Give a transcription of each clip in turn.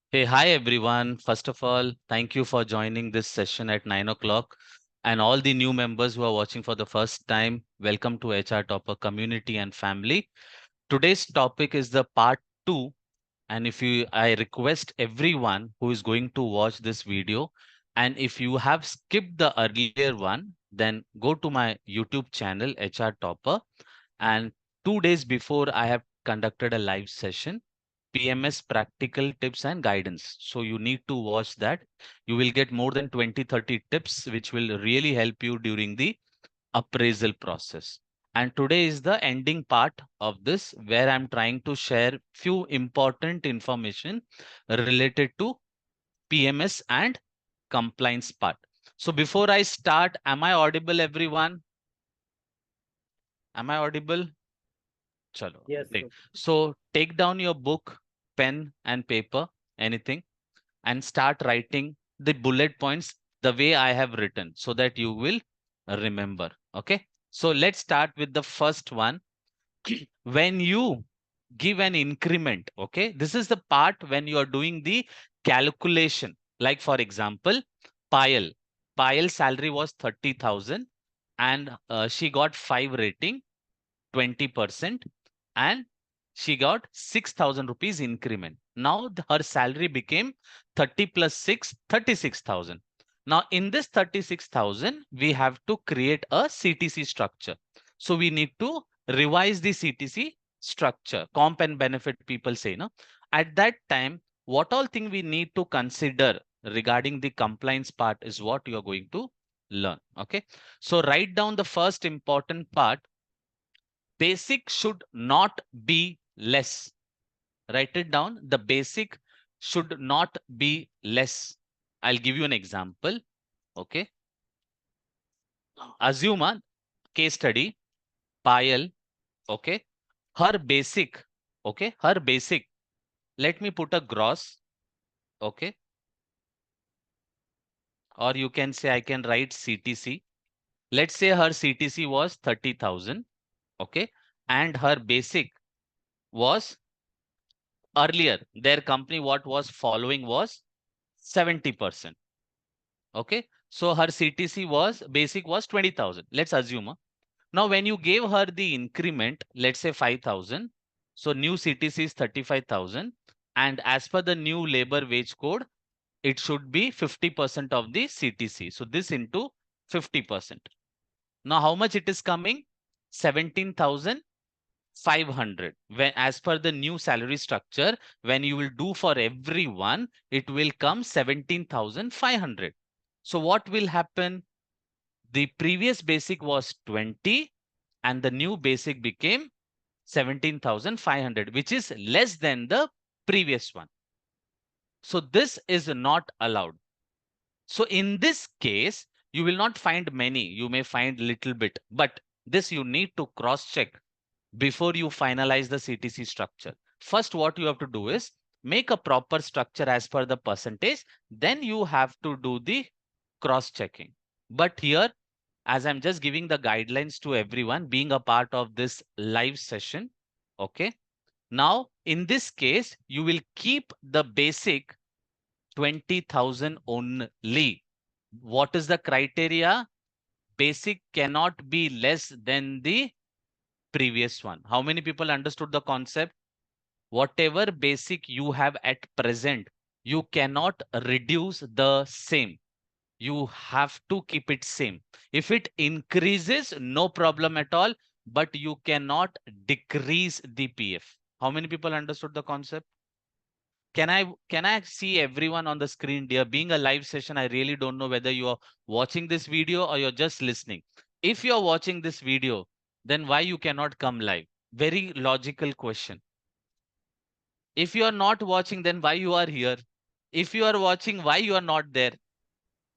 Hey, hi everyone. First of all, thank you for joining this session at 9 o'clock. And all the new members who are watching for the first time, welcome to HR Topper Community and Family. Today's topic is the part 2. And I request everyone who is going to watch this video, and if you have skipped the earlier one, then go to my YouTube channel, HR Topper. And 2 days before, I have conducted a live session, PMS practical tips and guidance. So you need to watch that. You will get more than 20-30 tips, which will really help you during the appraisal process. And today is the ending part of this, where I'm trying to share few important information related to PMS and compliance part. So before I start, am I audible, everyone? Am I audible? Chalo, Yes, great. So take down your book, pen and paper, anything, and start writing the bullet points the way I have written so that you will remember. Okay. So let's start with the first one. When you give an increment, okay, this is the part when you are doing the calculation. Like, for example, Payal. Payal's salary was 30,000 and she got 5 rating, 20%, and she got 6,000 rupees increment. Now her salary became 30 plus 6, 36,000. Now in this 36,000, we have to create a CTC structure. So we need to revise the CTC structure, comp and benefit people say, no? At that time, what all thing we need to consider regarding the compliance part is what you are going to learn. Okay. So write down the first important part. Basic should not be less. Write it down. The basic should not be less. I'll give you an example. Okay. Assume a case study. Payal. Okay. Her basic. Okay. Her basic. Let me put a gross. Okay. Or you can say I can write CTC. Let's say her CTC was 30,000. Okay. And her basic was earlier. Their company, what was following was 70%. Okay. So her CTC was basic was 20,000. Let's assume. Now, when you gave her the increment, let's say 5,000. So new CTC is 35,000. And as per the new labor wage code, it should be 50% of the CTC. So this into 50%. Now, how much it is coming? 17,500. When, as per the new salary structure, when you will do for everyone, it will come 17,500. So what will happen? The previous basic was 20 and the new basic became 17,500, which is less than the previous one. So this is not allowed. So in this case, you will not find many. You may find little bit, but this you need to cross check before you finalize the CTC structure. First, what you have to do is make a proper structure as per the percentage. Then you have to do the cross checking. But here, as I'm just giving the guidelines to everyone being a part of this live session. Okay. Now, in this case, you will keep the basic 20,000 only. What is the criteria? Basic cannot be less than the previous one. How many people understood the concept? Whatever basic you have at present, you cannot reduce the same. You have to keep it same. If it increases, no problem at all, but you cannot decrease the PF. How many people understood the concept? Can I see everyone on the screen, dear? Being a live session, I really don't know whether you are watching this video or you're just listening. If you're watching this video, then why you cannot come live? Very logical question. If you are not watching, then why you are here? If you are watching, why you are not there?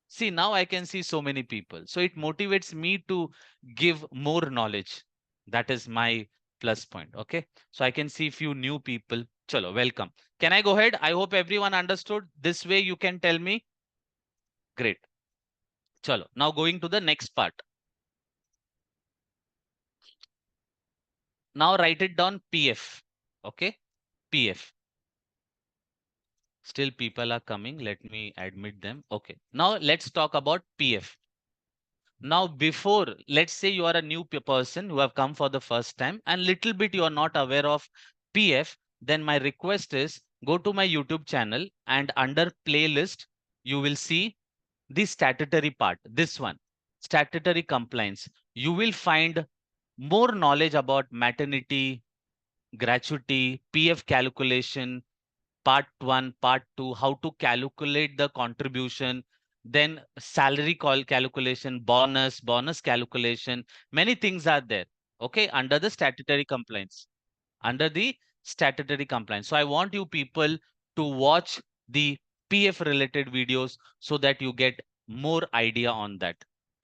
See, now I can see so many people. So it motivates me to give more knowledge. That is my plus point. Okay. So I can see few new people. Chalo, welcome. Can I go ahead? I hope everyone understood. This way you can tell me. Great. Chalo. Now going to the next part. Now write it down PF. Okay. PF. Still people are coming. Let me admit them. Okay. Now let's talk about PF. Now, before, let's say you are a new person who have come for the first time and little bit you are not aware of PF, then my request is go to my YouTube channel and under playlist, you will see the statutory part, this one, statutory compliance. You will find more knowledge about maternity, gratuity, PF calculation, part 1, part 2, how to calculate the contribution, then salary calculation, bonus calculation. Many things are there. Okay, under the statutory compliance. Under the statutory compliance. So I want you people to watch the PF related videos so that you get more idea on that.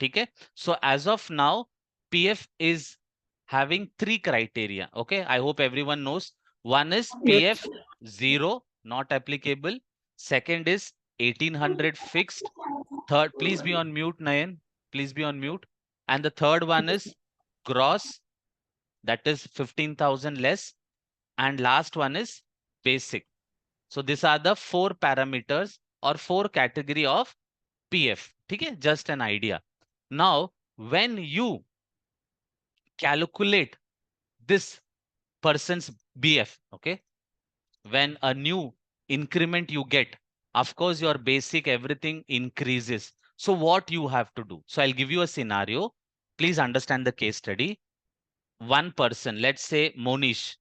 Okay. So as of now, PF is having 3 criteria. Okay. I hope everyone knows. One is Yes. PF 0, not applicable. Second is 1800 fixed. Third, please be on mute, Nayan. Please be on mute. And the third one is gross, that is 15,000 less. And last one is basic. So these are the 4 parameters or 4 category of PF. Okay, just an idea. Now, when you calculate this person's BF, okay, when a new increment you get, of course, your basic everything increases. So what you have to do? So I'll give you a scenario. Please understand the case study. One person, let's say Monish.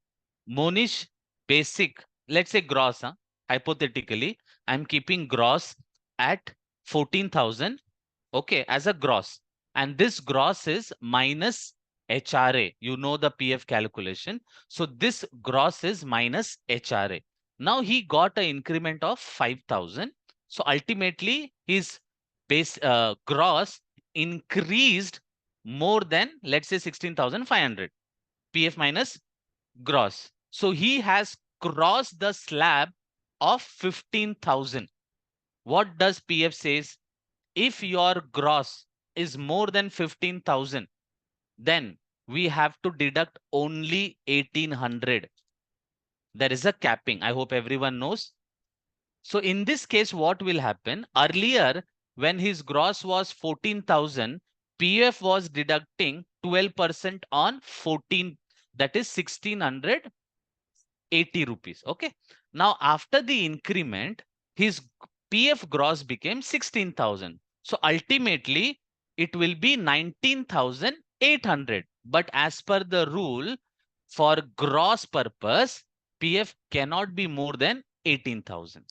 Monish, basic, let's say gross, huh? Hypothetically, I'm keeping gross at 14,000, okay, as a gross. And this gross is minus HRA. You know the PF calculation. So this gross is minus HRA. Now he got an increment of 5,000. So ultimately his base gross increased more than, let's say, 16,500. PF minus gross. So he has crossed the slab of 15,000. What does PF says? If your gross is more than 15,000, then we have to deduct only 1,800. There is a capping. I hope everyone knows. So in this case, what will happen? Earlier, when his gross was 14,000, PF was deducting 12% on 14, that is 1,680 rupees. Okay. Now, after the increment, his PF gross became 16,000. So ultimately, it will be 19,800. But as per the rule, for gross purpose, PF cannot be more than 18,000.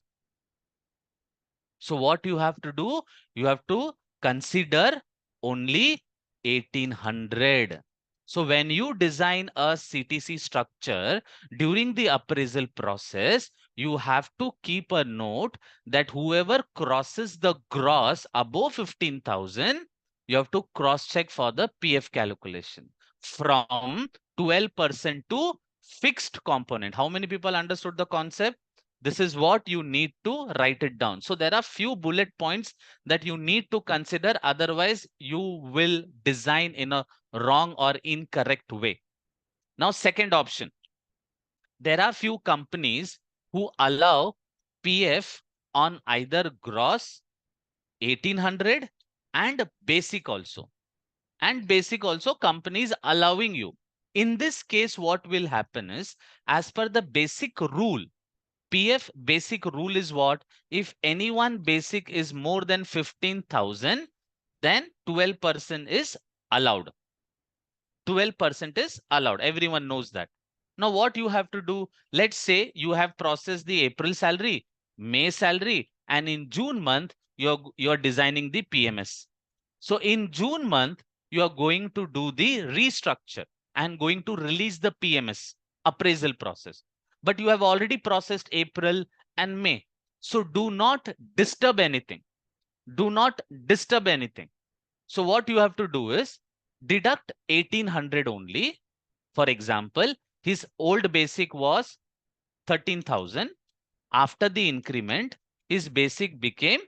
So what you have to do? You have to consider only 1,800. So when you design a CTC structure during the appraisal process, you have to keep a note that whoever crosses the gross above 15,000, you have to cross check for the PF calculation from 12% to fixed component. How many people understood the concept? This is what you need to write it down. So there are few bullet points that you need to consider. Otherwise, you will design in a wrong or incorrect way. Now, second option. There are few companies who allow PF on either gross 1,800 and basic also. And basic also companies allowing you. In this case, what will happen is, as per the basic rule, PF basic rule is what? If anyone basic is more than 15,000, then 12% is allowed. 12% is allowed. Everyone knows that. Now, what you have to do? Let's say you have processed the April salary, May salary, and in June month, you're designing the PMS. So in June month, you are going to do the restructure and going to release the PMS appraisal process. But you have already processed April and May. So do not disturb anything. Do not disturb anything. So what you have to do is deduct 1,800 only. For example, his old basic was 13,000. After the increment, his basic became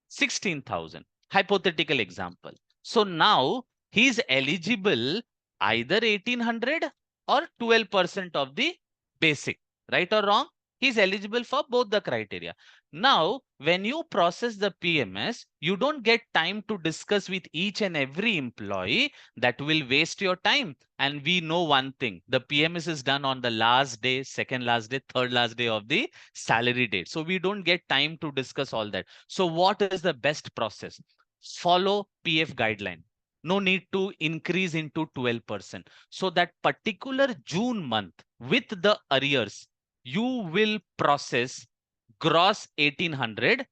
16,000. Hypothetical example. So now he is eligible either 1,800 or 12% of the basic. Right or wrong? He's eligible for both the criteria. Now, when you process the PMS, you don't get time to discuss with each and every employee. That will waste your time. And we know one thing, the PMS is done on the last day, second last day, third last day of the salary date. So we don't get time to discuss all that. So what is the best process? Follow PF guideline. No need to increase into 12%. So that particular June month with the arrears, you will process gross 1800.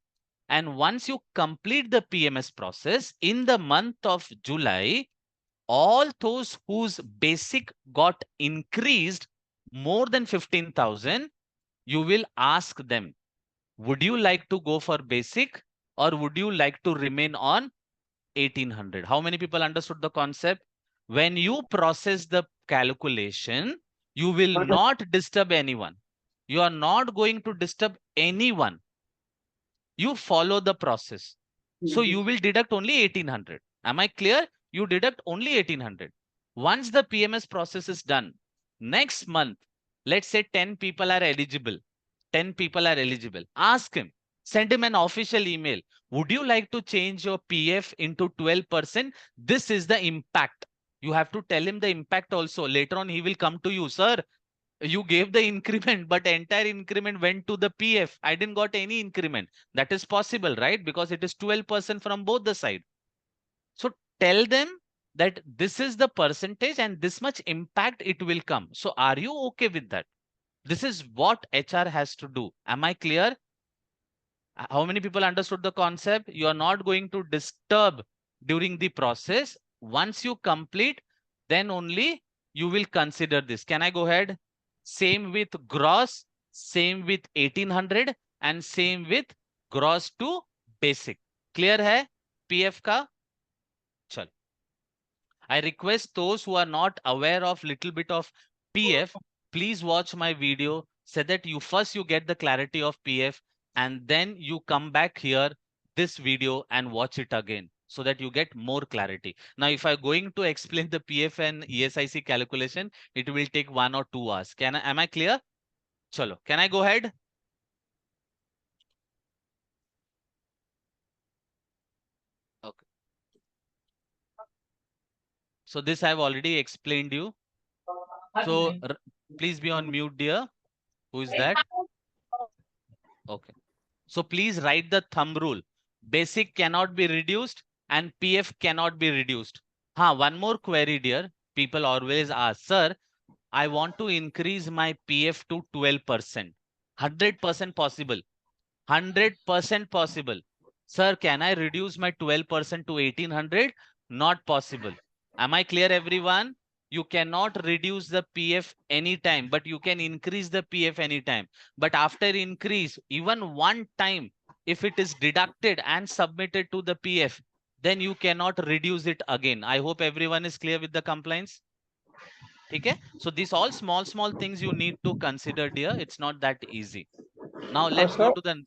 And once you complete the PMS process in the month of July, all those whose basic got increased more than 15,000, you will ask them, would you like to go for basic or would you like to remain on 1800? How many people understood the concept? When you process the calculation, you will not disturb anyone. You are not going to disturb anyone. You follow the process. So you will deduct only 1800. Am I clear? You deduct only 1800. Once the PMS process is done, next month, let's say 10 people are eligible. 10 people are eligible. Ask him, send him an official email. Would you like to change your PF into 12%? This is the impact. You have to tell him the impact also. Later on, he will come to you, sir. You gave the increment, but entire increment went to the PF. I didn't got any increment. That is possible, right? Because it is 12% from both the side. So tell them that this is the percentage and this much impact it will come. So are you okay with that? This is what HR has to do. Am I clear? How many people understood the concept? You are not going to disturb during the process. Once you complete, then only you will consider this. Can I go ahead? Same with gross, same with 1800 and same with gross to basic. Clear hai PF ka? Chal. I request those who are not aware of little bit of PF, please watch my video so that you get the clarity of PF and then you come back here this video and watch it again so that you get more clarity. Now, if I'm going to explain the PF and ESIC calculation, it will take 1 or 2 hours. Am I clear? Chalo. Can I go ahead? Okay. So this I've already explained you. So please be on mute, dear. Who is that? Okay. So please write the thumb rule. Basic cannot be reduced and PF cannot be reduced. One more query, dear. People always ask, sir, I want to increase my PF to 12%. 100% possible. 100% possible. Sir, can I reduce my 12% to 1800? Not possible. Am I clear, everyone? You cannot reduce the PF anytime, but you can increase the PF anytime. But after increase, even one time, if it is deducted and submitted to the PF, then you cannot reduce it again. I hope everyone is clear with the compliance. Okay? So these all small things you need to consider, dear. It's not that easy. Now let's go to the...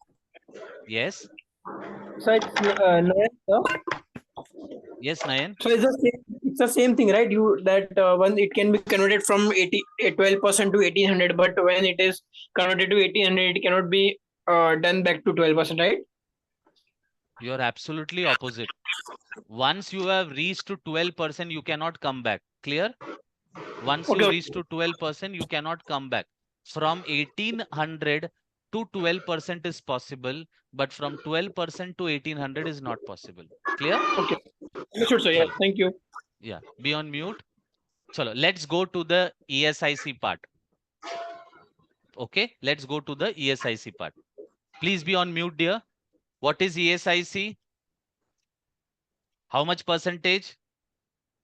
Yes. So it's Nayan, sir. Yes, Nayan. So it's the same thing, right? When it can be converted from 12% to 1800, but when it is converted to 1800, it cannot be done back to 12%, right? You're absolutely opposite. Once you have reached to 12%, you cannot come back. Clear? Once you reach to 12%, you cannot come back. From 1800 to 12% is possible, but from 12% to 1800 is not possible. Clear? Okay. Understood, sir. Yeah. Thank you. Yeah. Be on mute. Chalo, let's go to the ESIC part. Okay. Let's go to the ESIC part. Please be on mute, dear. What is ESIC? How much percentage?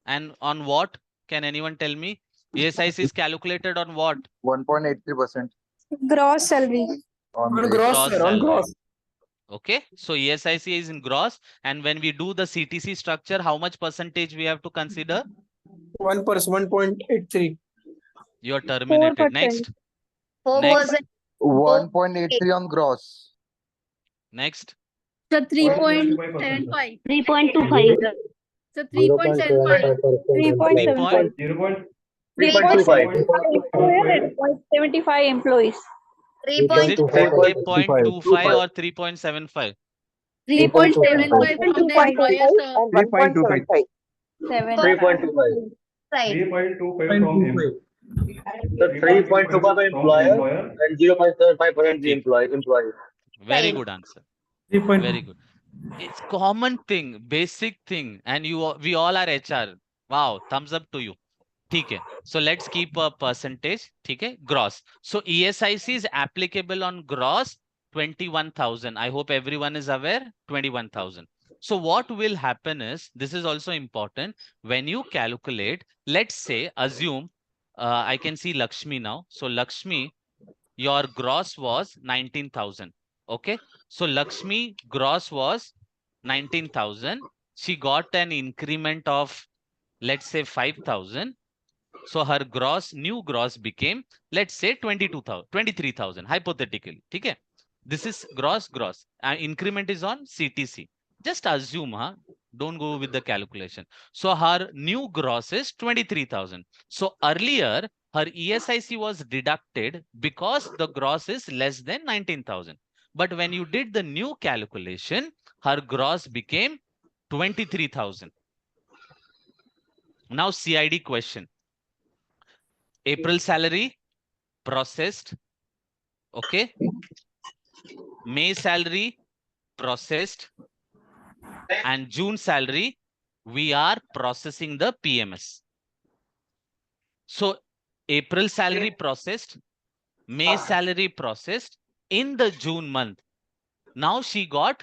And on what? Can anyone tell me? ESIC is calculated on what? 1.83%. Gross salary. On gross, sir, on gross. Okay, so ESIC is in gross, and when we do the CTC structure, how much percentage we have to consider? 1.83. You are terminated. 4%. Next. 4%. 1.83 on gross. Next. So 3.75. 3.25. So 3.75. 3.75. 3.75 employees. Is it 3.25 or 3.75? 3.75 from the employer, sir. 3.25. 7. 3.25. Right. 3.25 from employer. So 3.25 by employer and 0.75% the employee. Very Right. good answer. 3.2. Very good. It's common thing, basic thing, and we all are HR. Wow, thumbs up to you. Okay. So let's keep a percentage. Okay, gross. So ESIC is applicable on gross 21,000. I hope everyone is aware. 21,000. So what will happen is, this is also important. When you calculate, let's say, assume, I can see Lakshmi now. So Lakshmi, your gross was 19,000. Okay. So Lakshmi gross was 19,000. She got an increment of, let's say, 5,000. So her new gross became, let's say, 22,000, 23,000, hypothetically. Okay. This is gross. Increment is on CTC. Just assume, huh? Don't go with the calculation. So her new gross is 23,000. So earlier, her ESIC was deducted because the gross is less than 19,000. But when you did the new calculation, her gross became 23,000. Now CID question. April salary processed. Okay. May salary processed. And June salary, we are processing the PMS. So April salary processed, May salary processed in the June month. Now she got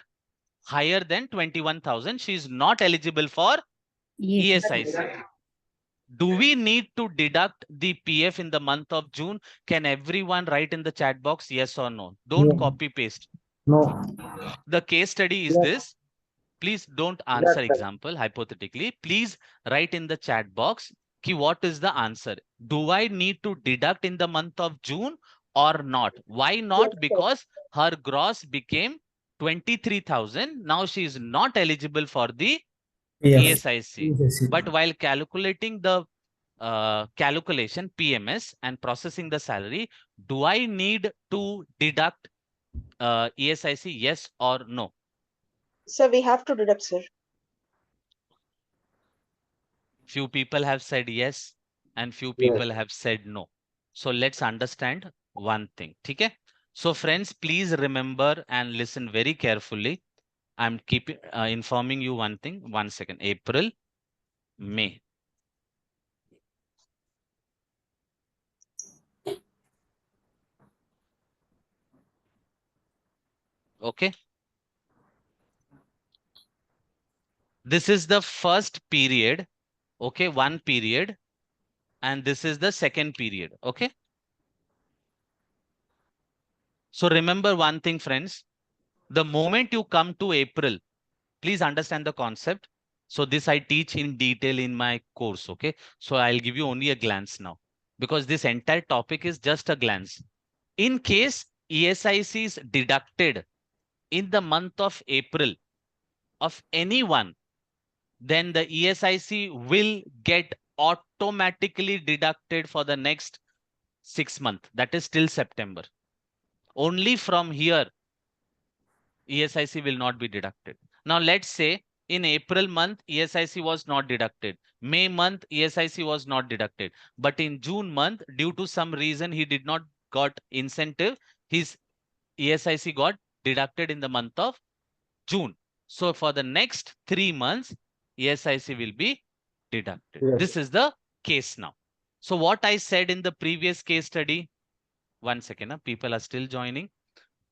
higher than 21,000. She is not eligible for ESIC. Do we need to deduct the PF in the month of June? Can everyone write in the chat box yes or no? Don't copy paste. No. The case study is this. Please don't answer example hypothetically. Please write in the chat box ki what is the answer. Do I need to deduct in the month of June or not? Why not? Because her gross became 23,000. Now she is not eligible for the ESIC. But while calculating the calculation PMS and processing the salary, do I need to deduct ESIC? Yes or no? Sir, we have to deduct, sir. Few people have said yes and few people have said no. So let's understand one thing. Okay? So friends, please remember and listen very carefully. I'm keeping informing you one thing. 1 second. April, May. Okay. This is the first period. Okay, one period. And this is the second period. Okay. So remember one thing, friends. The moment you come to April, please understand the concept. So this I teach in detail in my course. Okay. So I'll give you only a glance now because this entire topic is just a glance. In case ESIC is deducted in the month of April of anyone, then the ESIC will get automatically deducted for the next 6 months. That is till September. Only from here, ESIC will not be deducted. Now, let's say in April month, ESIC was not deducted. May month, ESIC was not deducted. But in June month, due to some reason, he did not got incentive. His ESIC got deducted in the month of June. So for the next 3 months, ESIC will be deducted. Yes. This is the case now. So what I said in the previous case study, 1 second, people are still joining.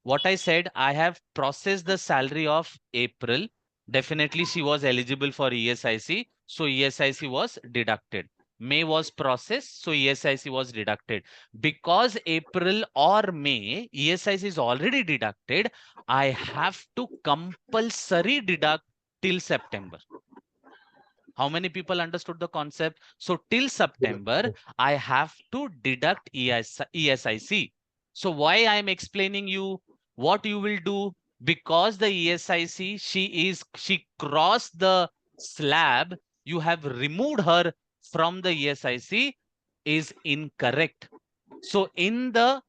What I said, I have processed the salary of April. Definitely she was eligible for ESIC. So ESIC was deducted. May was processed. So ESIC was deducted. Because April or May, ESIC is already deducted, I have to compulsory deduct till September. How many people understood the concept? So till September, I have to deduct ESIC. So why I am explaining you what you will do, because the ESIC, she crossed the slab, you have removed her from the ESIC is incorrect. So in the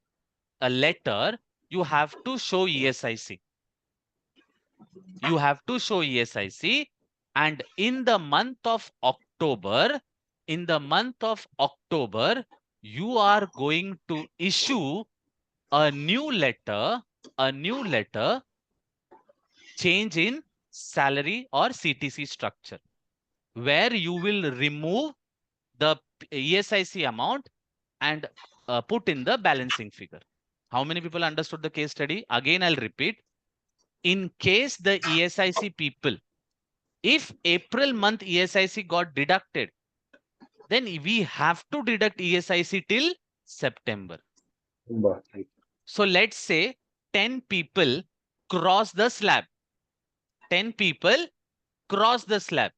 a letter, you have to show ESIC. You have to show ESIC. And in the month of October, you are going to issue a new letter, change in salary or CTC structure, where you will remove the ESIC amount and put in the balancing figure. How many people understood the case study? Again, I'll repeat. In case the ESIC people, if April month ESIC got deducted, then we have to deduct ESIC till September. So let's say 10 people cross the slab. 10 people cross the slab.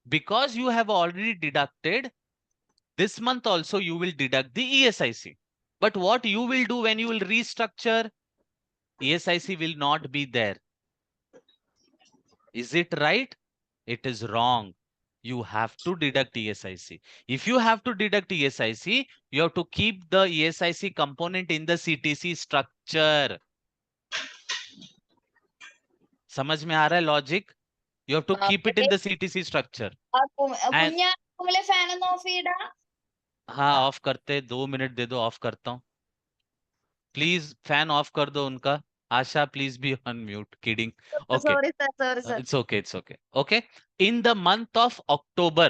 Because you have already deducted, this month also you will deduct the ESIC. But what you will do when you will restructure, ESIC will not be there. Is it right? It is wrong. You have to deduct ESIC. If you have to deduct ESIC, you have to keep the ESIC component in the CTC structure. समझ में आ रहा है logic? You have to keep it in the CTC structure. And fan ഒന്ന് of ചെയ്യടാ. हाँ of करते 2 minute दे दो of करता हूँ प्लीज फैन ऑफ कर दो उनका Asha please be on mute kidding okay Sorry, sir. it's okay in the month of October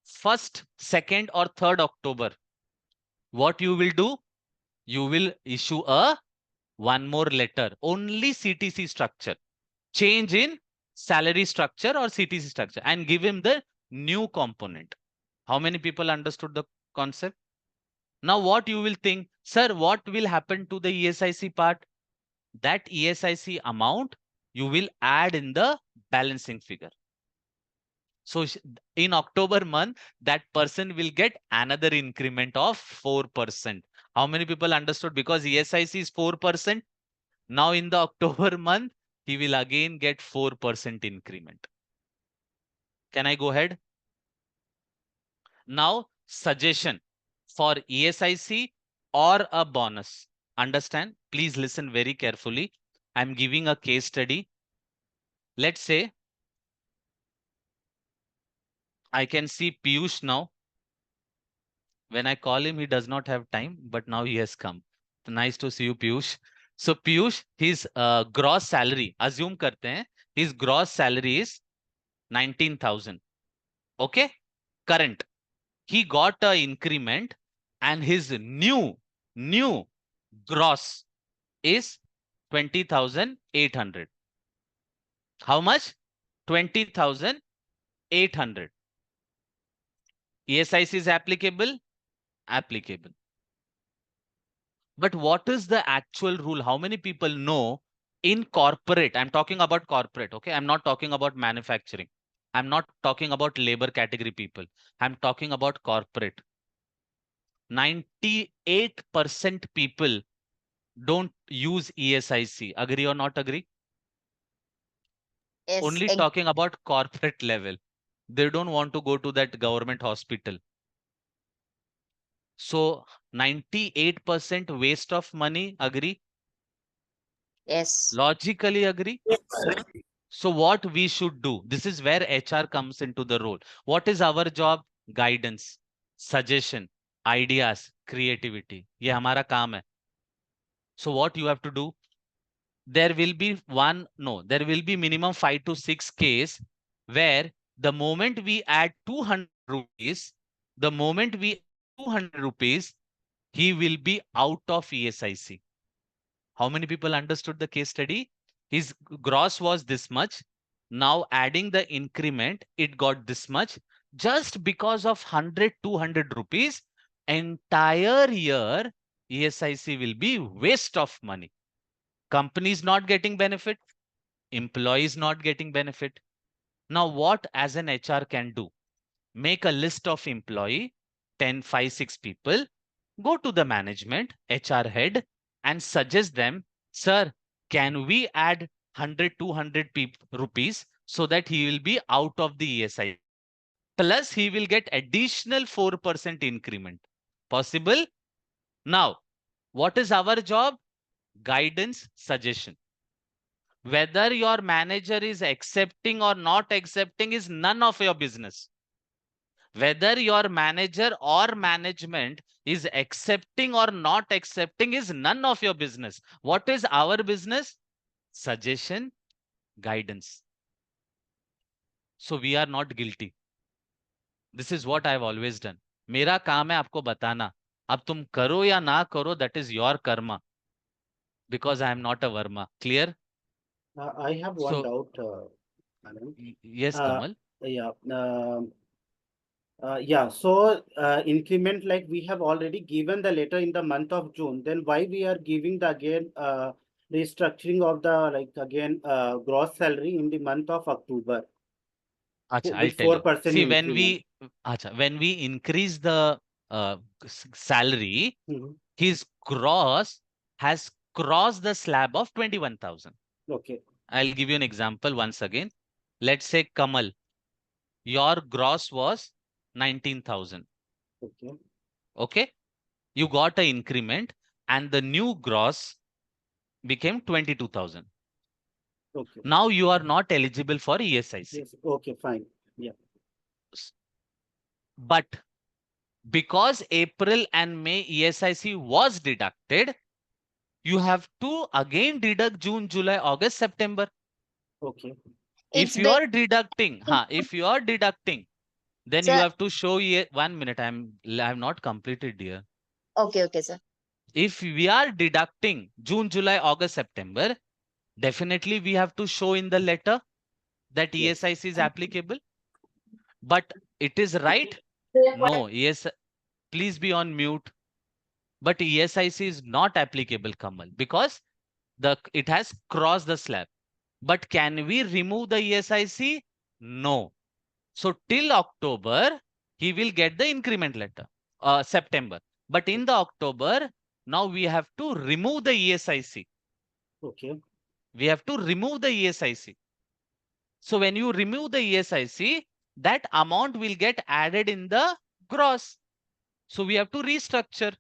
1st 2nd or 3rd October what you will do, you will issue a one more letter, only CTC structure, change in salary structure or CTC structure, and give him the new component. How many people understood the concept? Now what you will think, sir, what will happen to the ESIC part? That ESIC amount you will add in the balancing figure. So in October month, that person will get another increment of 4%. How many people understood? Because ESIC is 4%. Now in the October month, he will again get 4% increment. Can I go ahead? Now, suggestion for ESIC or a bonus. Understand? Please listen very carefully. I'm giving a case study. Let's say I can see Piyush now. When I call him, he does not have time, but now he has come. Nice to see you, Piyush. So Piyush, his gross salary, assume karte hain, his gross salary is 19,000. Okay? Current. He got an increment and his new gross is 20,800. How much? 20,800. ESIC is applicable? Applicable. But what is the actual rule? How many people know in corporate? I'm talking about corporate, okay? I'm not talking about manufacturing. I'm not talking about labor category people. I'm talking about corporate. 98% people don't use ESIC. Agree or not agree? Yes. Only talking about corporate level. They don't want to go to that government hospital. So 98% waste of money. Agree? Yes. Logically agree? Yes. So what we should do? This is where HR comes into the role. What is our job? Guidance, suggestion, ideas, creativity. ये हमारा काम है. So what you have to do? There will be minimum 5 to 6 case where the moment we add 200 rupees, he will be out of ESIC. How many people understood the case study? His gross was this much. Now adding the increment, it got this much. Just because of 100, 200 rupees, entire year, ESIC will be waste of money. Company is not getting benefit. Employees not getting benefit. Now what as an HR can do? Make a list of employee, 10, 5, 6 people, go to the management, HR head, and suggest them, sir, can we add 100, 200 rupees so that he will be out of the ESI? Plus, he will get additional 4% increment. Possible? Now, What is our job? Guidance, suggestion. Whether your manager is accepting or not accepting is none of your business. Whether your manager or management is accepting or not accepting is none of your business. What is our business? Suggestion, guidance. So we are not guilty. This is what I've always done. मेरा काम है आपको बताना. अब तुम करो या ना करो, that is your karma. Because I am not a Verma. Clear? I have one So, doubt, Anand. yes, Uh, Kamal. Yeah. Yeah. So increment, like we have already given the letter in the month of June. Then why we are giving the again restructuring of the like again gross salary in the month of October Acha, I'll with tell you. 4% See, increment. when we increase the salary, Mhm. his gross has crossed the slab of 21,000. Okay. I'll give you an example once again. Let's say Kamal, your gross was 19,000. Okay. Okay. You got an increment and the new gross became 22,000. Okay. Now you are not eligible for ESIC. Yes. Okay. Fine. Yeah. But because April and May ESIC was deducted, you have to again deduct June, July, August, September. Okay. If It's you are deducting, then you Sir. have to show 1 minute. I'm not completed, dear. Okay, sir. If we are deducting June, July, August, September, definitely we have to show in the letter that Yes. ESIC is applicable. But it is right? No, yes. Please be on mute. But ESIC is not applicable, Kamal, because it has crossed the slab. But can we remove the ESIC? No. So till October, he will get the increment letter, September. But in the October, now we have to remove the ESIC. Okay. We have to remove the ESIC. So when you remove the ESIC, that amount will get added in the gross. So we have to restructure.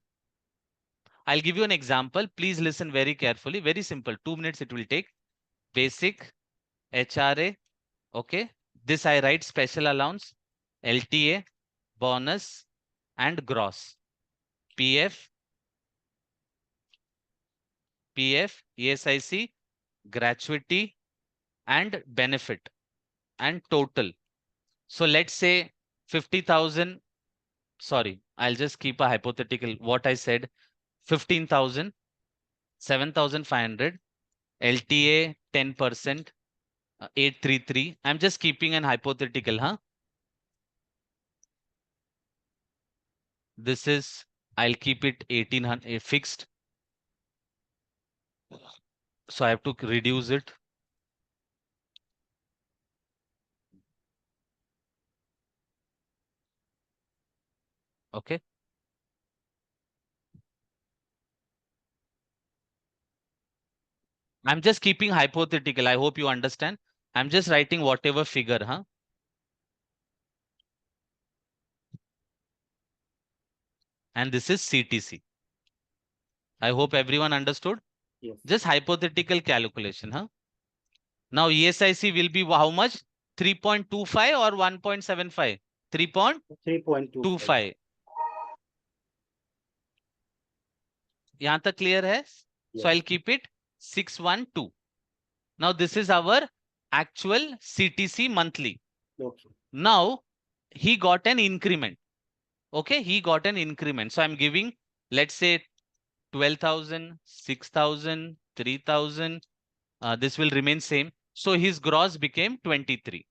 I'll give you an example. Please listen very carefully. Very simple. 2 minutes it will take. Basic, HRA. Okay. This I write special allowance, LTA, bonus, and gross. PF, ESIC, gratuity, and benefit, and total. So let's say 50,000. Sorry, I'll just keep a hypothetical. What I said, 15,000, 7,500, LTA 10%, 833. I'm just keeping an hypothetical, huh? This is, I'll keep it 1800 fixed. So I have to reduce it. Okay. I'm just keeping hypothetical. I hope you understand. I'm just writing whatever figure, huh? And this is CTC. I hope everyone understood. Yes. Just hypothetical calculation, huh? Now ESIC will be how much? 3.25 or 1.75? 3.25. यहाँ तक clear है? Yes. So I'll keep it 612. Now this is our actual CTC monthly. Okay. Now he got an increment. Okay, he got an increment. So I'm giving, let's say 12,000, 6,000, 3,000. This will remain same. So his gross became 23.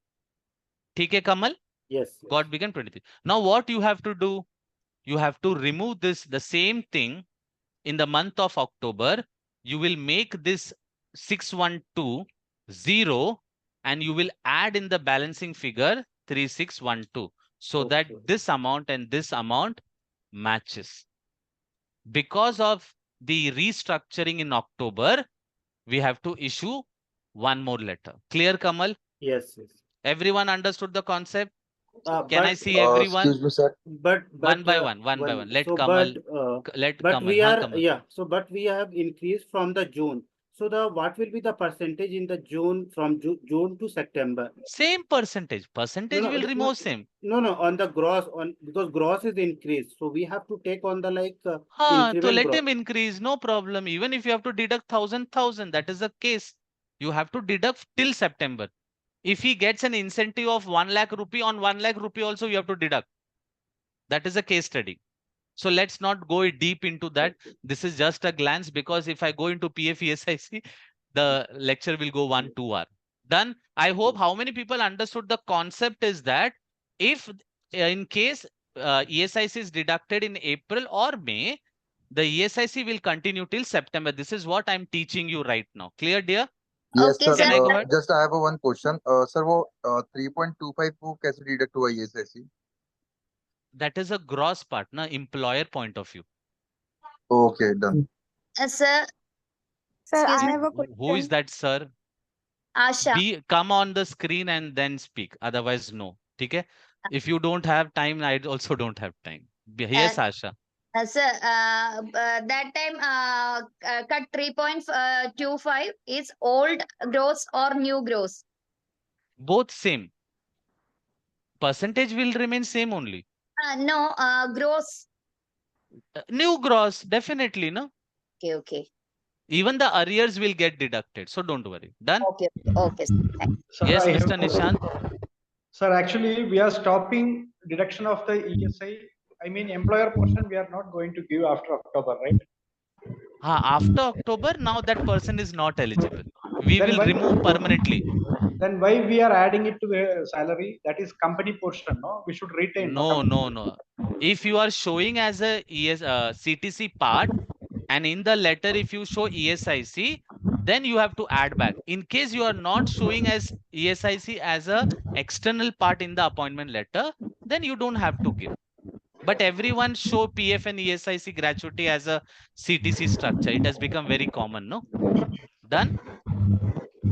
ठीक है, Kamal? Yes. Got became 23. Now what you have to do? You have to remove this, the same thing in the month of October. You will make this 612 0 and you will add in the balancing figure 3612 so that this amount and this amount matches. Because of the restructuring in October, we have to issue one more letter. Clear, Kamal? Yes. Yes. Everyone understood the concept? Can I but see everyone? Excuse me, sir. One by one, one by one. Let so Kamal, let but Kamal, we are Kamal. yeah, so but we have increased from the June. So the what will be the percentage in the June from June to September? Same percentage. Percentage will remove same. No, on the gross, on because gross is increased, so we have to take on the like So increment let gross. him increase, no problem. Even if you have to deduct 1,000, that is the case. You have to deduct till September. If he gets an incentive of 1 lakh rupee, on 1 lakh rupee also you have to deduct. That is a case study. So let's not go deep into that. This is just a glance, because if I go into PF ESIC, the lecture will go 1-2 hours. Done. I hope how many people understood the concept is that if in case ESIC is deducted in April or May, the ESIC will continue till September. This is what I'm teaching you right now. Clear, dear? Yes, Okay, sir. Can sir. I go ahead? Just I have a one question. Sir, वो 3.25 को कैसे deduct हुआ ESIC? That is a gross part, na, employer point of view. Okay, done. Sir, Sir, excuse I me. have a Who is question. that, sir? Asha. Come on the screen and then speak. Otherwise, no. Okay? If you don't have time, I also don't have time. Yes, Asha. Sir, that time cut 3.25 is old gross or new gross? Both same. Percentage will remain same only. No, gross. New gross, definitely, no? Okay. Even the arrears will get deducted. So don't worry. Done? Okay. Sir, Yes, I have Mr. Nishant. Sir, actually, we are stopping deduction of the ESI. I mean, employer portion we are not going to give after October, right? After October, now that person is not eligible. We Then will remove permanently. Then why we are adding it to the salary? That is company portion, no? We should retain. No. If you are showing as a CTC part, and in the letter, if you show ESIC, then you have to add back. In case you are not showing as ESIC as a external part in the appointment letter, then you don't have to give. But everyone show PF and ESIC gratuity as a CTC structure. It has become very common, no? Done?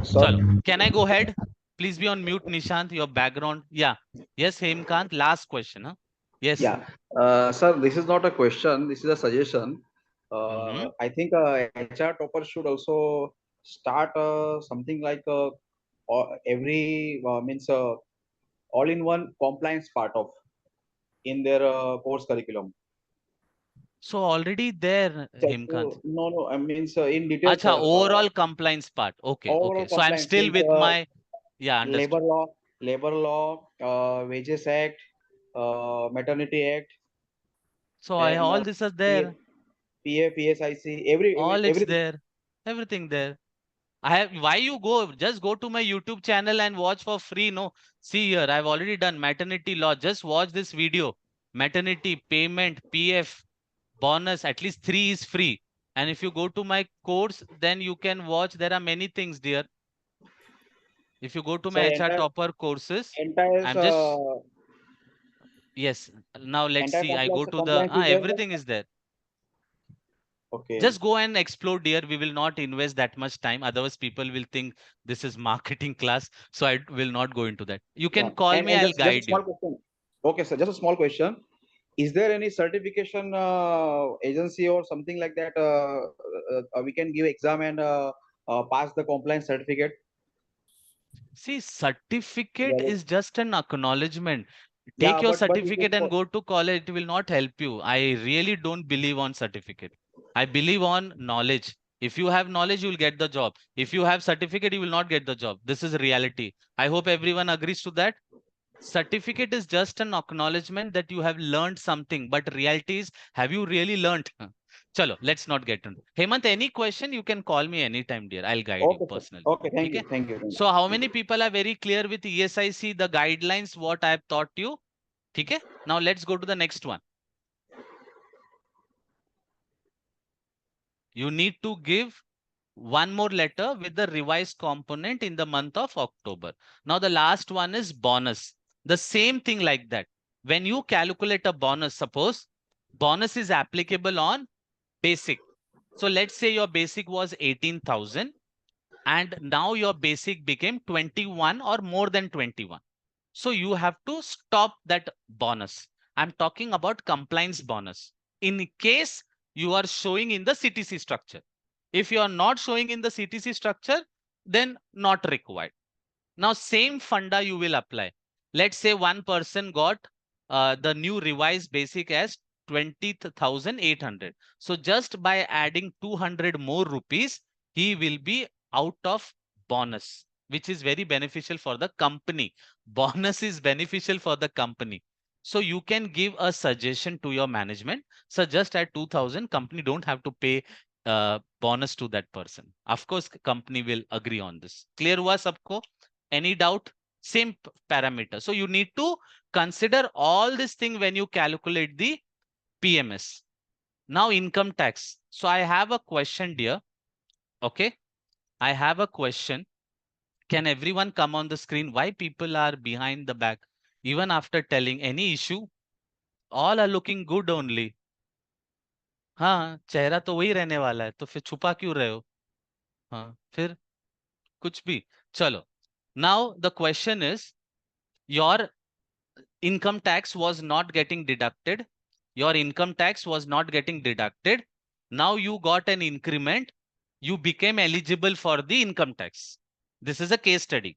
Chalo. Can I go ahead? Please be on mute, Nishant, your background. Yeah. Yes, Hemkant, last question. Huh? Yes. Yeah, sir, this is not a question. This is a suggestion. I think HR topper should also start something like every means all-in-one compliance part of in their course curriculum. So already there, Hemkant. No, I mean in detail. Acha, overall compliance part. Okay. So I'm still with my labor understood. law, wages act, maternity act. So all this is there. PF, ESIC, All it's everything. there. Everything there. Why you go? Just go to my YouTube channel and watch for free. No, see here, I've already done maternity law. Just watch this video. Maternity, payment, PF, bonus, at least 3 is free. And if you go to my course, then you can watch. There are many things, dear. If you go to my HR topper courses, I'm just yes. Now let's see. I go to the everything is there. Okay. Just go and explore, dear. We will not invest that much time. Otherwise, people will think this is marketing class. So I will not go into that. You can call me. I'll guide you. Okay, sir. Just a small question. Is there any certification agency or something like that we can give exam and pass the compliance certificate? See, certificate is just an acknowledgement. Yeah, Take your but certificate and go to college. It will not help you. I really don't believe on certificate. I believe on knowledge. If you have knowledge, you will get the job. If you have certificate, you will not get the job. This is reality. I hope everyone agrees to that. Certificate is just an acknowledgement that you have learned something, but reality is, have you really learned? Chalo, let's not get into. Hemant, any question, you can call me anytime, dear. I'll guide you personally. Okay, thank you. So how many people are very clear with ESIC, the guidelines, what I have taught you? Okay. Now let's go to the next one. You need to give one more letter with the revised component in the month of October. Now the last one is bonus. The same thing like that. When you calculate a bonus, suppose bonus is applicable on basic. So let's say your basic was 18,000 and now your basic became 21 or more than 21. So you have to stop that bonus. I'm talking about compliance bonus. In case you are showing in the CTC structure. If you are not showing in the CTC structure, then not required. Now, same funda you will apply. Let's say one person got the new revised basic as 20,800. So just by adding 200 more rupees, he will be out of bonus, which is very beneficial for the company. Bonus is beneficial for the company. So you can give a suggestion to your management. So just at 2,000, company don't have to pay bonus to that person. Of course, company will agree on this. Clear हुआ सबको? Any doubt? Same parameter. So you need to consider all this thing when you calculate the PMS. Now income tax. So I have a question, dear. Okay. I have a question. Can everyone come on the screen? Why people are behind the back? Even after telling any issue, all are looking good only. हाँ, चेहरा तो वही रहने वाला है, तो फिर छुपा क्यों रहे हो? हाँ, फिर कुछ भी. चलो. Now the question is, your income tax was not getting deducted. Your income tax was not getting deducted. Now you got an increment. You became eligible for the income tax. This is a case study.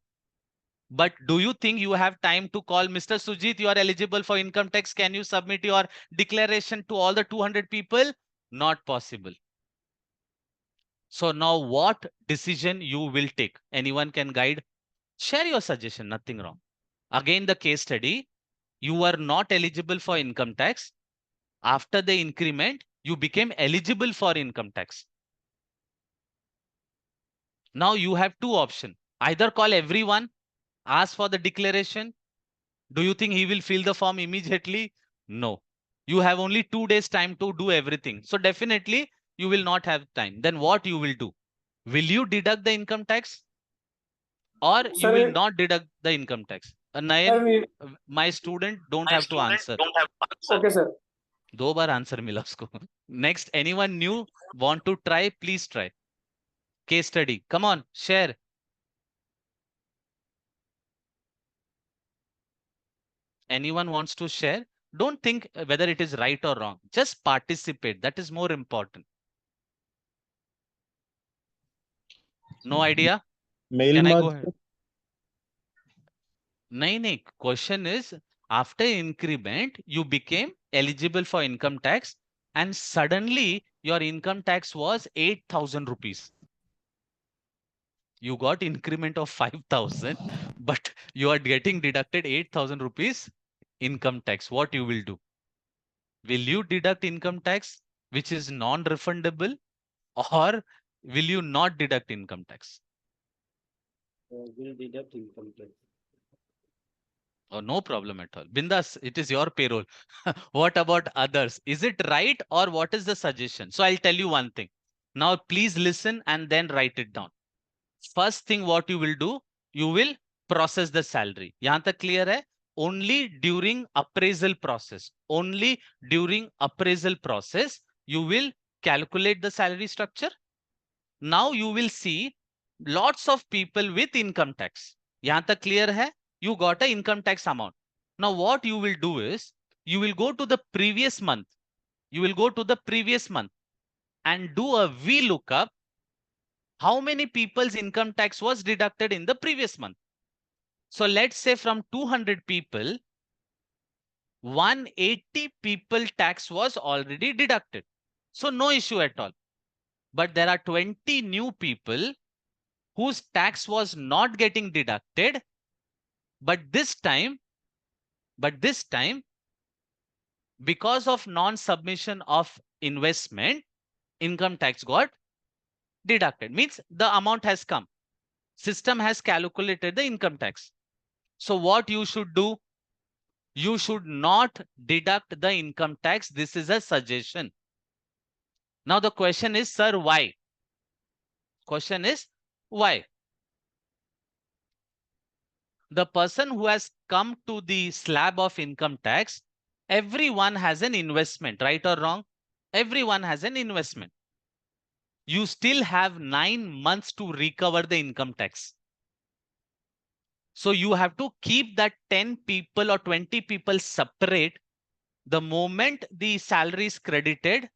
But do you think you have time to call Mr. Sujit, you are eligible for income tax? Can you submit your declaration to all the 200 people? Not possible. So now what decision you will take? Anyone can guide? Share your suggestion, nothing wrong. Again, the case study. You were not eligible for income tax. After the increment, you became eligible for income tax. Now you have two options. Either call everyone, ask for the declaration. Do you think he will fill the form immediately? No. You have only 2 days time to do everything. So definitely you will not have time. Then what you will do? Will you deduct the income tax? Or you will not deduct the income tax? Nayan, my student don't have to answer. Okay, sir. 2 bar answer मिला उसको. Next, anyone new want to try? Please try. Case study. Come on, share. Anyone wants to share? Don't think whether it is right or wrong. Just participate. That is more important. No idea? Can I go ahead? No. Question is, after increment, you became eligible for income tax and suddenly your income tax was 8,000 rupees. You got increment of 5,000, but you are getting deducted 8,000 rupees income tax. What you will do? Will you deduct income tax, which is non-refundable, or will you not deduct income tax? Will deduct income tax. Oh, no problem at all. Bindas, it is your payroll. What about others? Is it right or what is the suggestion? So I'll tell you one thing. Now, please listen and then write it down. First thing what you will do, you will process the salary. Yahan tak clear hai? Only during appraisal process. Only during appraisal process, you will calculate the salary structure. Now you will see lots of people with income tax. Yahan tak clear hai? You got an income tax amount. Now what you will do is, you will go to the previous month. You will go to the previous month and do a VLOOKUP. How many people's income tax was deducted in the previous month? So let's say from 200 people, 180 people tax was already deducted. So no issue at all. But there are 20 new people whose tax was not getting deducted. But this time, because of non-submission of investment, income tax got deducted. Means the amount has come. System has calculated the income tax. So what you should do? You should not deduct the income tax. This is a suggestion. Now the question is, sir, why? Question is, why? The person who has come to the slab of income tax, everyone has an investment, right or wrong? Everyone has an investment. You still have 9 months to recover the income tax. So you have to keep that 10 people or 20 people separate. The moment the salary is credited,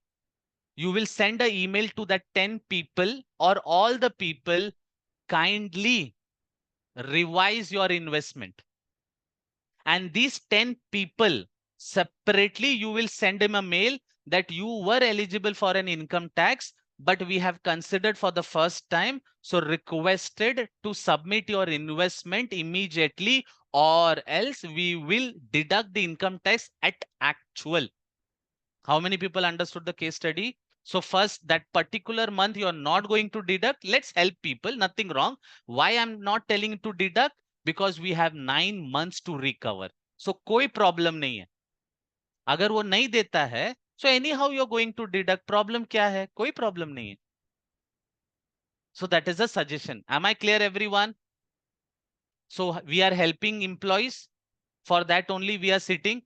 you will send an email to that 10 people or all the people, kindly revise your investment. And these 10 people separately, you will send him a mail that you were eligible for an income tax, but we have considered for the first time, so requested to submit your investment immediately, or else we will deduct the income tax at actual. How many people understood the case study? So first, that particular month you are not going to deduct. Let's help people, nothing wrong. Why I'm not telling to deduct? Because we have 9 months to recover. So कोई problem नहीं है. अगर वो नहीं देता है, so anyhow you're going to deduct. Problem क्या है? कोई problem नहीं है. So that is a suggestion. Am I clear, everyone? So we are helping employees. For that only we are sitting.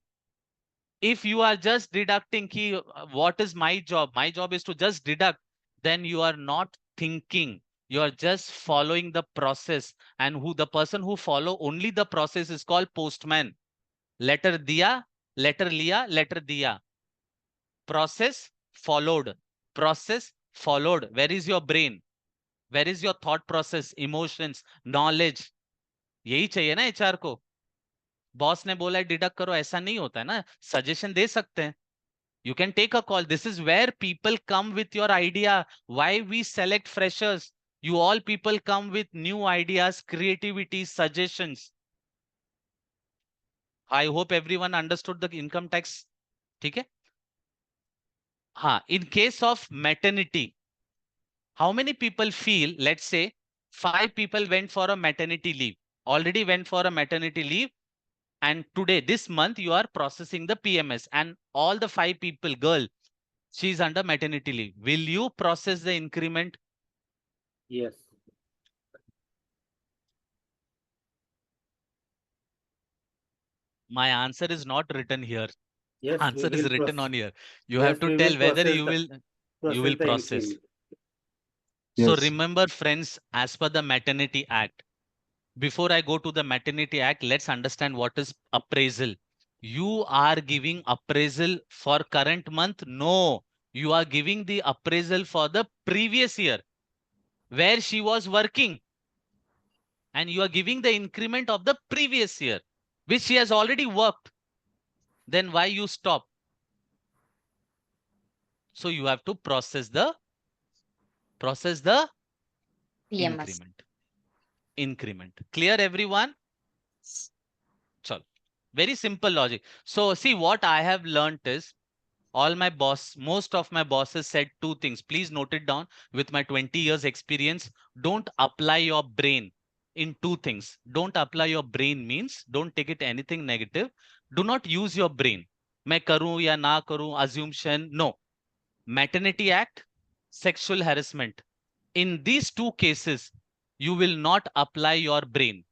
If you are just deducting ki, what is my job? My job is to just deduct. Then you are not thinking. You are just following the process. And who the person who follow only the process is called postman. Letter diya, letter liya, letter diya. Process followed. Process followed. Where is your brain? Where is your thought process, emotions, knowledge? यही चाहिए ना HR को. Boss ने बोला deduct करो, ऐसा नहीं होता है ना. सजेशन दे सकते हैं. You can take a call. This is where people come with your idea. Why we select freshers? You all people come with new ideas, creativity, suggestions. I hope everyone understood the income tax. Okay? In case of maternity, how many people feel, let's say, 5 people went for a maternity leave, already went for a maternity leave, and today, this month, you are processing the PMS, and all the 5 people, girl, she's under maternity leave. Will you process the increment? Yes. My answer is not written here. Yes, Answer is written on here. You yes, have to we tell will whether process you will the process. increment. So Yes. remember, friends, as per the Maternity Act, before I go to the Maternity Act, let's understand what is appraisal. You are giving appraisal for current month? No, you are giving the appraisal for the previous year where she was working, and you are giving the increment of the previous year which she has already worked. Then why you stop? So you have to process the PMS. increment. Clear, everyone? Chal. Very simple logic. So see, what I have learned is, most of my bosses said 2 things. Please note it down. With my 20 years experience, don't apply your brain in 2 things. Don't apply your brain means don't take it anything negative. Do not use your brain. मैं करूं या ना करूं, assumption. No. Maternity Act, sexual harassment. In these 2 cases, you will not apply your brain.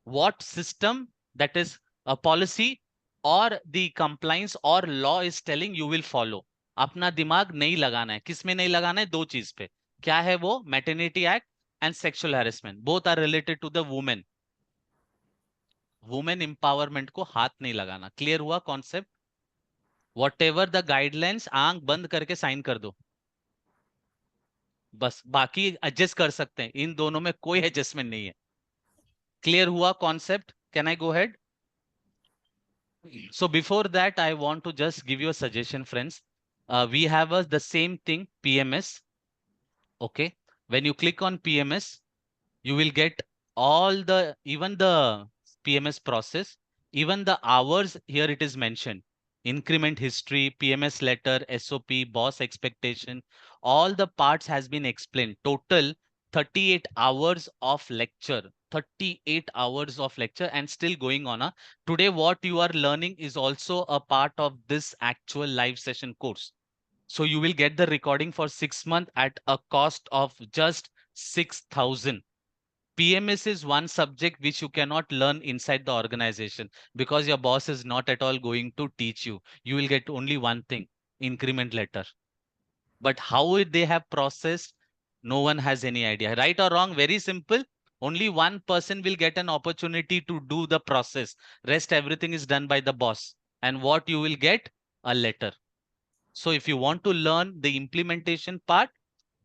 What system, that is a policy or the compliance or law is telling, you will follow. अपना दिमाग नहीं लगाना है. किस में नहीं लगाना है? 2 चीज पे. क्या है वो? Maternity Act and sexual harassment. Both are related to the women. Women empowerment को हाथ नहीं लगाना. Clear हुआ concept? Whatever the guidelines, आंख बंद करके साइन कर दो. बस बाकी एडजस्ट कर सकते हैं. इन दोनों में कोई एडजस्टमेंट नहीं है. क्लियर हुआ concept? Can I go head? So before that, I want to just give you a suggestion, friends. We have the same thing, PMS. Okay. When you click on PMS, you will get all the, even the PMS process, even the hours here it is mentioned. Increment history, PMS letter, SOP, boss expectation, all the parts has been explained. Total 38 hours of lecture, 38 hours of lecture, and still going on. Today, what you are learning is also a part of this actual live session course. So you will get the recording for 6 months at a cost of just 6,000. PMS is one subject which you cannot learn inside the organization because your boss is not at all going to teach you. You will get only one thing, increment letter. But how they have processed, no one has any idea. Right or wrong? Very simple. Only one person will get an opportunity to do the process. Rest everything is done by the boss. And what you will get? A letter. So if you want to learn the implementation part,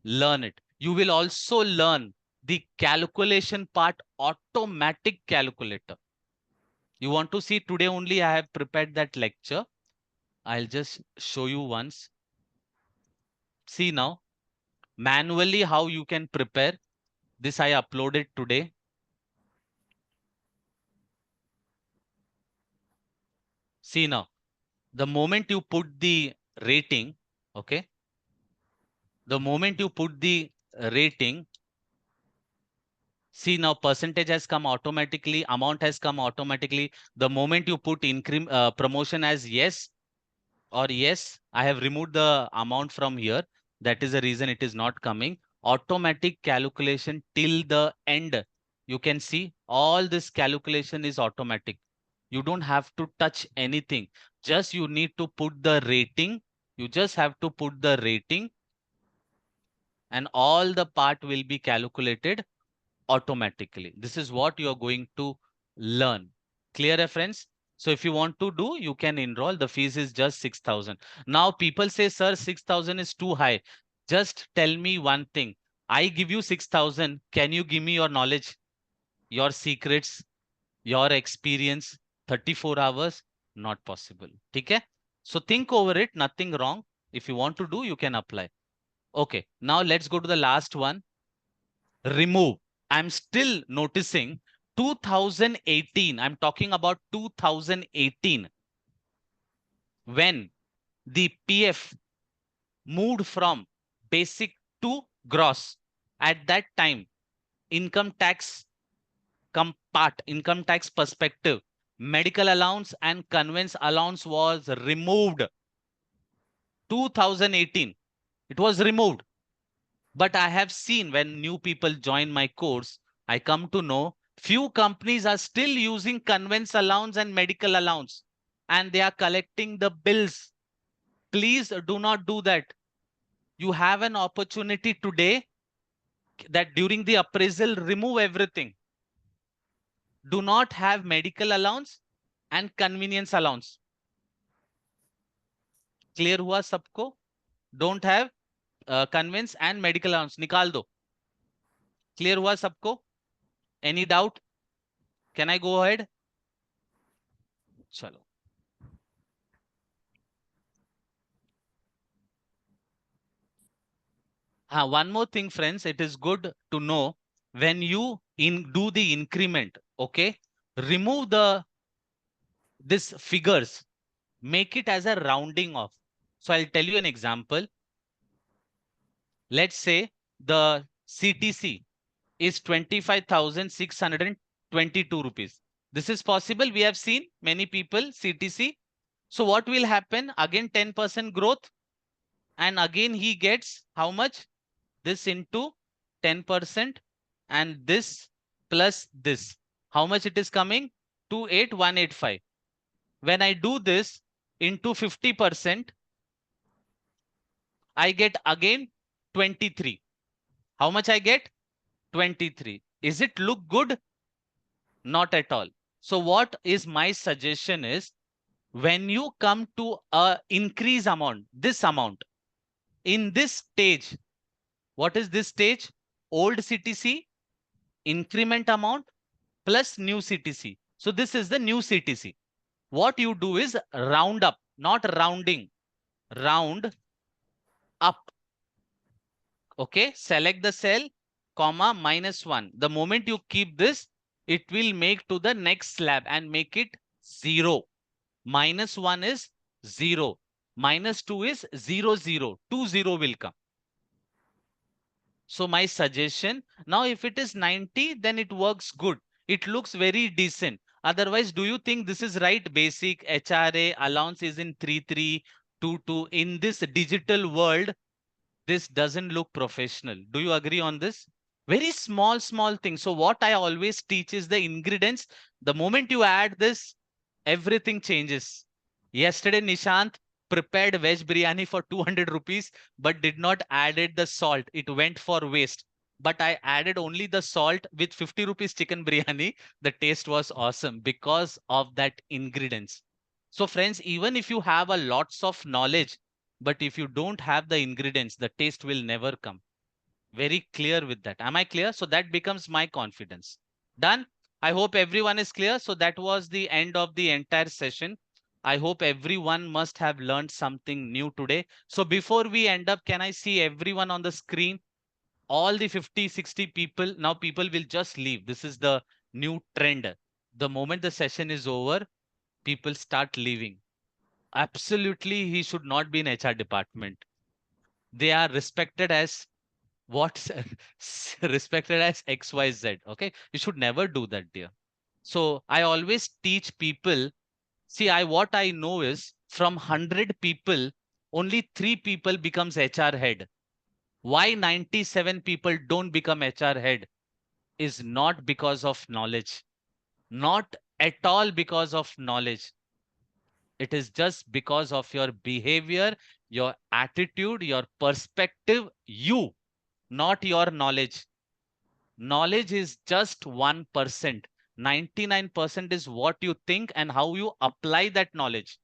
learn it. You will also learn the calculation part, automatic calculator. You want to see today only I have prepared that lecture. I'll just show you once. See now, manually how you can prepare. This I uploaded today. See now, the moment you put the rating, okay? The moment you put the rating, see now percentage has come automatically, amount has come automatically. The moment you put promotion as yes or yes, I have removed the amount from here. That is the reason it is not coming. Automatic calculation till the end. You can see all this calculation is automatic. You don't have to touch anything. Just you need to put the rating. You just have to put the rating and all the part will be calculated automatically. This is what you are going to learn. Clear, friends? So if you want to do, you can enroll. The fees is just 6,000. Now people say, sir, 6,000 is too high. Just tell me one thing. I give you 6,000. Can you give me your knowledge, your secrets, your experience? 34 hours? Not possible. Okay? So think over it. Nothing wrong. If you want to do, you can apply. Okay. Now let's go to the last one. Remove. I'm still noticing 2018. I'm talking about 2018 when the PF moved from basic to gross. At that time, income tax income tax perspective, medical allowance and conveyance allowance was removed. 2018, it was removed. But I have seen when new people join my course, I come to know few companies are still using conveyance allowance and medical allowance, and they are collecting the bills. Please do not do that. You have an opportunity today that during the appraisal, remove everything. Do not have medical allowance and convenience allowance. Clear हुआ सबको? Don't have conveyance and medical allowance. निकाल दो. Clear हुआ सबको? Any doubt? Can I go ahead? Chalo. One more thing, friends, it is good to know when you do the increment, okay? Remove this figures, make it as a rounding off. So I'll tell you an example. Let's say the CTC is 25,622 rupees. This is possible. We have seen many people CTC. So what will happen? Again, 10% growth. And again, he gets how much? This into 10% and this plus this. How much it is coming? 28,185. When I do this into 50%, I get again 23. How much I get? 23. Is it look good? Not at all. So what is my suggestion is when you come to a increase amount, this amount, in this stage, what is this stage? Old CTC, increment amount plus new CTC. So this is the new CTC. What you do is round up, not rounding, round up. Okay, select the cell, comma, -1. The moment you keep this, it will make to the next slab and make it 0. -1 is 0. -2 is 0, 0. 2, 0 will come. So my suggestion, now if it is 90, then it works good. It looks very decent. Otherwise, do you think this is right? Basic HRA allowance is in 3322. In this digital world, this doesn't look professional. Do you agree on this? Very small thing. So what I always teach is the ingredients. The moment you add this, everything changes. Yesterday, Nishant prepared veg biryani for 200 rupees, but did not added the salt. It went for waste. but I added only the salt with 50 rupees chicken biryani. The taste was awesome because of that ingredients. So friends, even if you have a lots of knowledge, but if you don't have the ingredients, the taste will never come. Very clear with that. Am I clear? So that becomes my confidence. Done. I hope everyone is clear. So that was the end of the entire session. I hope everyone must have learned something new today. So before we end up, can I see everyone on the screen? All the 50, 60 people, now people will just leave. This is the new trend. The moment the session is over, people start leaving. Absolutely, he should not be in HR department. They are respected as what? Respected as XYZ. Okay, you should never do that, dear. So I always teach people. See, what I know is from 100 people, only 3 people becomes HR head. Why 97 people don't become HR head is not because of knowledge, not at all because of knowledge. It is just because of your behavior, your attitude, your perspective, you, not your knowledge. Knowledge is just 1%. 99% is what you think and how you apply that knowledge.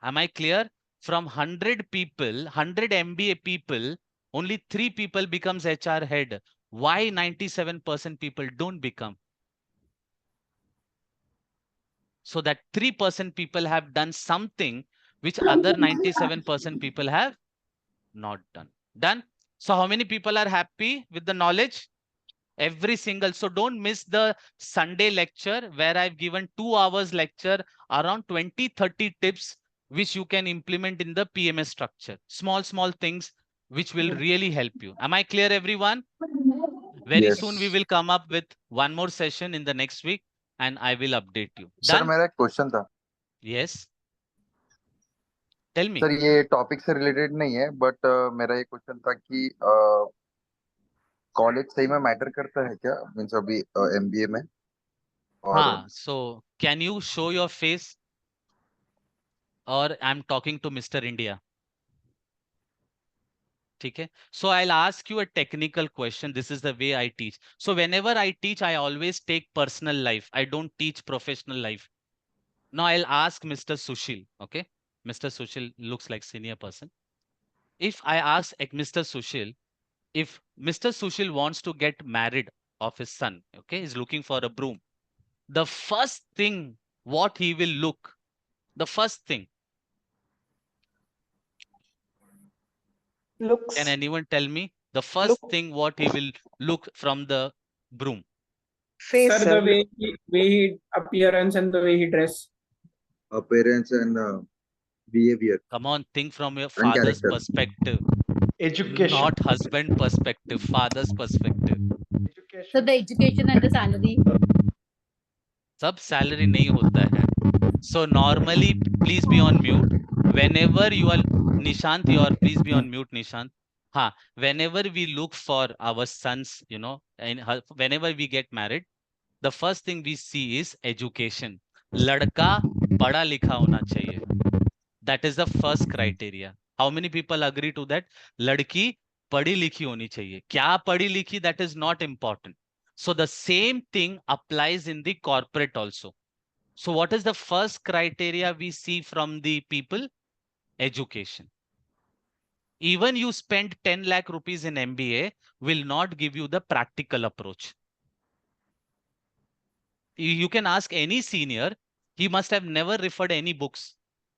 Am I clear? From 100 people, 100 MBA people, only 3 people becomes HR head. Why 97% people don't become? So that 3% people have done something which other 97% people have not done. Done? So how many people are happy with the knowledge? Every single. So don't miss the Sunday lecture where I've given 2 hours lecture around 20-30 tips which you can implement in the PMS structure. Small things which will really help you. Am I clear, everyone? Very soon we will come up with one more session in the next week and I will update you. Sir Done? मेरा एक question था. Yes. Tell me. Sir ये topic से related नहीं है but मेरा ये question था कि कॉलेज सही में मैटर करता है क्या, मीन्स अभी एमबीए में? और हाँ, so can you show your face or I'm talking to Mr. India? Okay, so I'll ask you a technical question. This is the way I teach. So whenever I teach, I always take personal life. I don't teach professional life. Now I'll ask Mr. Sushil. Okay, Mr. Sushil looks like senior person. If I ask Mr. Sushil, if Mr. Sushil wants to get married of his son, okay, he's looking for a broom. The first thing what he will look, the first thing. Looks. Can anyone tell me the first thing what he will look from the broom? Face, Sir, the way he appearance and the way he dress. appearance and behavior. Come on, think from your And father's character. perspective. Education. Not husband perspective, father's perspective. Education. So the education and the salary. Sab salary nahi hota hai. So normally, please be on mute. Whenever you are Nishant, you are please be on mute, Nishant. Ha, whenever we look for our sons, you know, and whenever we get married, the first thing we see is education. Ladka pada likha hona chahiye. That is the first criteria. How many people agree to that? Ladki पढ़ी लिखी होनी चाहिए. क्या पढ़ी लिखी, that is not important. So the same thing applies in the corporate also. So what is the first criteria we see from the people? Education. Even you spend 10 lakh rupees in MBA will not give you the practical approach. You can ask any senior, he must have never referred any books.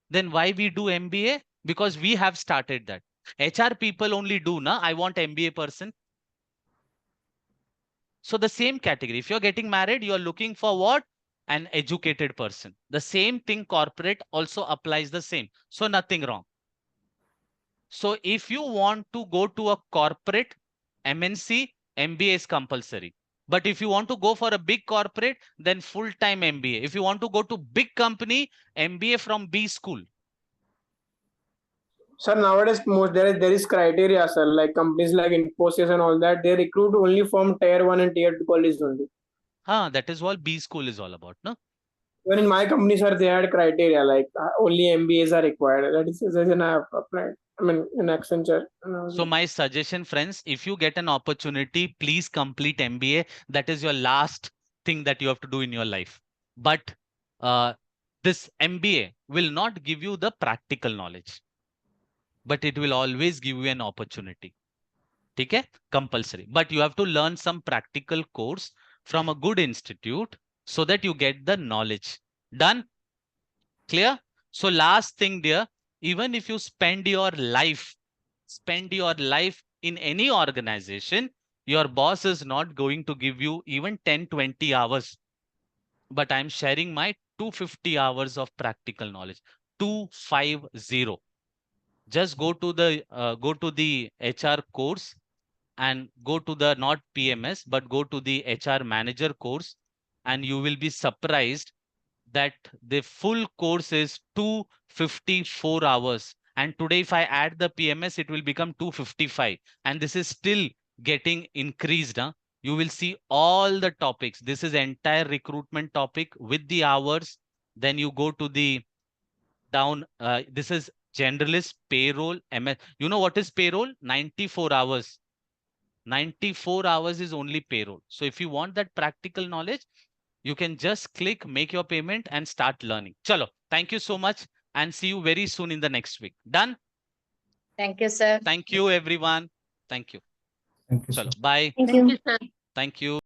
Then why we do MBA? Because we have started that. HR people only do, na? I want MBA person. So the same category. If you're getting married, you're looking for what? An educated person. The same thing corporate also applies the same. So nothing wrong. So if you want to go to a corporate MNC, MBA is compulsory. But if you want to go for a big corporate, then full-time MBA. If you want to go to big company, MBA from B school. Sir, nowadays there is criteria, sir. Like companies like Infosys and all that, they recruit only from tier 1 and tier 2 colleges only. That is what B school is all about, no? Even in my company, sir, they had criteria like only MBAs are required. That is the reason I have applied. I mean, in Accenture. So my suggestion, friends, if you get an opportunity, please complete MBA. That is your last thing that you have to do in your life. But this MBA will not give you the practical knowledge, but it will always give you an opportunity. Okay, compulsory. But you have to learn some practical course from a good institute so that you get the knowledge. Done? Clear? So last thing, dear, even if you spend your life in any organization, your boss is not going to give you even 10-20 hours. But I'm sharing my 250 hours of practical knowledge. 250. Just go to the HR course and go to the not PMS, but go to the HR manager course, and you will be surprised that the full course is 254 hours. And today, if I add the PMS, it will become 255. And this is still getting increased. Huh? You will see all the topics. This is entire recruitment topic with the hours. Then you go to the down. This is generalist payroll. MS. You know what is payroll? 94 hours. 94 hours is only payroll. So if you want that practical knowledge, you can just click, make your payment and start learning. Chalo, thank you so much and see you very soon in the next week. Done? Thank you, sir. Thank you, everyone. Thank you. Thank you, sir. Chalo, bye. Thank you, sir. Thank you.